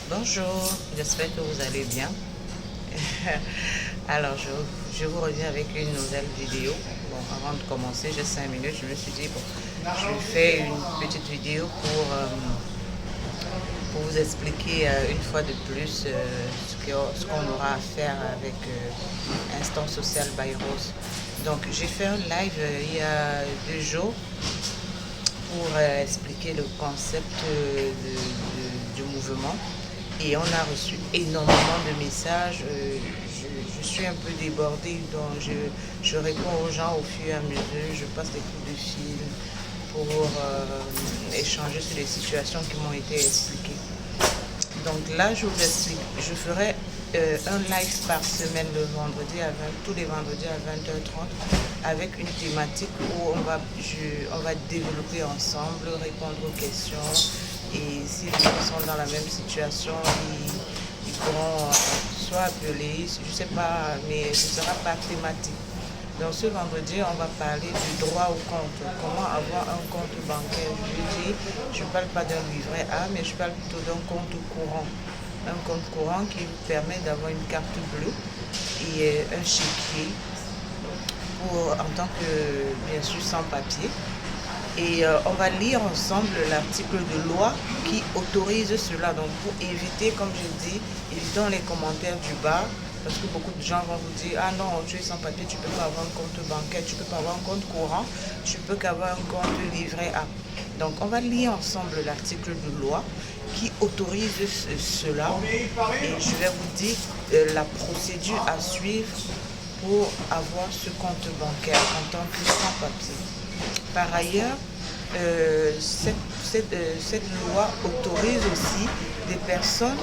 Bonjour, j'espère que vous allez bien. Alors, je vous reviens avec une nouvelle vidéo. Bon, avant de commencer, j'ai 5 minutes. Je me suis dit, bon, je fais une petite vidéo pour vous expliquer une fois de plus ce qu'on aura à faire avec Instant Social by Rose. Donc, j'ai fait un live il y a 2 jours pour expliquer le concept du mouvement. Et on a reçu énormément de messages. Je suis un peu débordée, donc je réponds aux gens au fur et à mesure. Je passe des coups de fil pour échanger sur les situations qui m'ont été expliquées. Donc là, je vous explique. Je ferai un live par semaine tous les vendredis à 20h30 avec une thématique où on va développer ensemble, répondre aux questions. Et si les gens sont dans la même situation, ils pourront soit appeler, je ne sais pas, mais ce ne sera pas thématique. Donc ce vendredi, on va parler du droit au compte. Comment avoir un compte bancaire. Je ne parle pas d'un livret A, mais je parle plutôt d'un compte courant. Un compte courant qui vous permet d'avoir une carte bleue et un chéquier en tant que, bien sûr, sans papier. Et on va lire ensemble l'article de loi qui autorise cela. Donc pour éviter, comme je dis, évitons les commentaires du bas. Parce que beaucoup de gens vont vous dire, ah non, tu es sans papier, tu ne peux pas avoir un compte bancaire, tu ne peux pas avoir un compte courant, tu peux qu'avoir un compte livret A. Donc on va lire ensemble l'article de loi qui autorise cela. Et je vais vous dire la procédure à suivre pour avoir ce compte bancaire en tant que sans papier. Par ailleurs, cette loi autorise aussi des personnes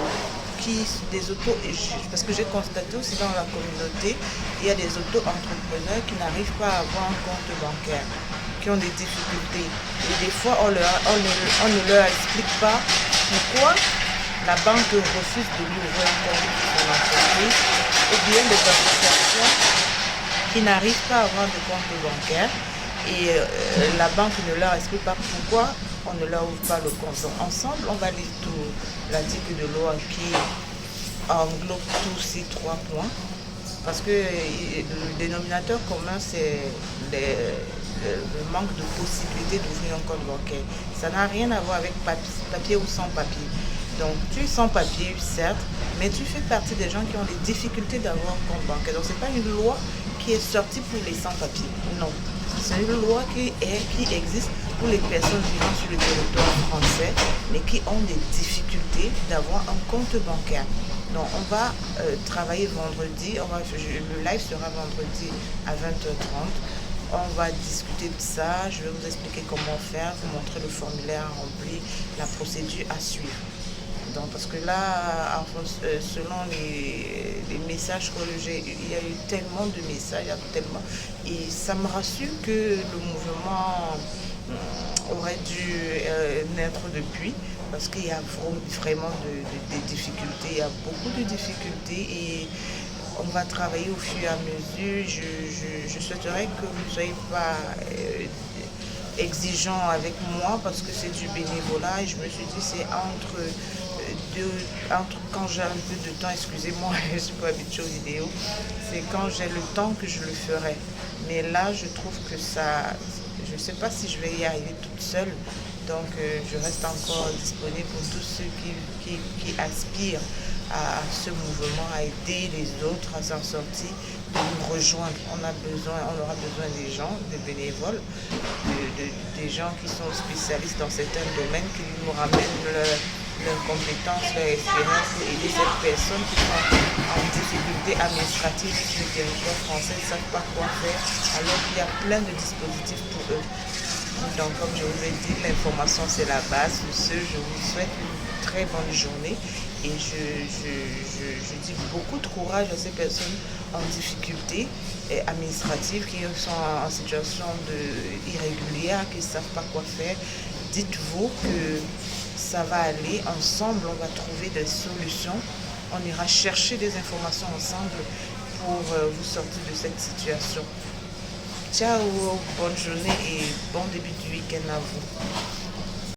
parce que j'ai constaté aussi dans la communauté, il y a des auto-entrepreneurs qui n'arrivent pas à avoir un compte bancaire, qui ont des difficultés. Et des fois, on ne leur explique pas pourquoi la banque refuse de lui ouvrir un compte pour son entreprise, ou bien des associations qui n'arrivent pas à avoir de compte bancaire. Et la banque ne leur explique pas pourquoi on ne leur ouvre pas le compte. Donc, ensemble, on va lire tout l'article de loi qui englobe tous ces 3 points. Parce que le dénominateur commun, c'est le manque de possibilité d'ouvrir un compte bancaire. Ça n'a rien à voir avec papier ou sans papier. Donc, tu es sans papier, certes, mais tu fais partie des gens qui ont des difficultés d'avoir un compte bancaire. Donc, ce n'est pas une loi qui est sortie pour les sans-papiers. Non. C'est une loi qui existe pour les personnes vivant sur le territoire français, mais qui ont des difficultés d'avoir un compte bancaire. Donc, on va travailler vendredi. Le live sera vendredi à 20h30. On va discuter de ça. Je vais vous expliquer comment faire, vous montrer le formulaire à remplir, la procédure à suivre. Donc, parce que là, selon les messages que il y a eu tellement de messages, et ça me rassure que le mouvement aurait dû naître depuis, parce qu'il y a vraiment des difficultés, il y a beaucoup de difficultés et on va travailler au fur et à mesure. Je souhaiterais que vous ne soyez pas exigeant avec moi parce que c'est du bénévolat et je me suis dit c'est entre quand j'ai un peu de temps, excusez-moi, je ne suis pas habituée aux vidéos, c'est quand j'ai le temps que je le ferai. Mais là, je trouve que ça, je ne sais pas si je vais y arriver toute seule, donc je reste encore disponible pour tous ceux qui aspirent à ce mouvement, à aider les autres à s'en sortir, de nous rejoindre. On aura besoin des gens, des bénévoles, des gens qui sont spécialistes dans certains domaines, qui nous ramènent leurs compétences, leur expérience pour aider ces personnes qui sont en difficulté administrative sur le territoire français, ne savent pas quoi faire, alors qu'il y a plein de dispositifs pour eux. Donc, comme je vous ai dit, l'information c'est la base. Je vous souhaite une très bonne journée et je dis beaucoup de courage à ces personnes en difficulté administrative qui sont en situation irrégulière, qui ne savent pas quoi faire. Dites-vous que ça va aller, ensemble on va trouver des solutions, on ira chercher des informations ensemble pour vous sortir de cette situation. Ciao, bonne journée et bon début du week-end à vous.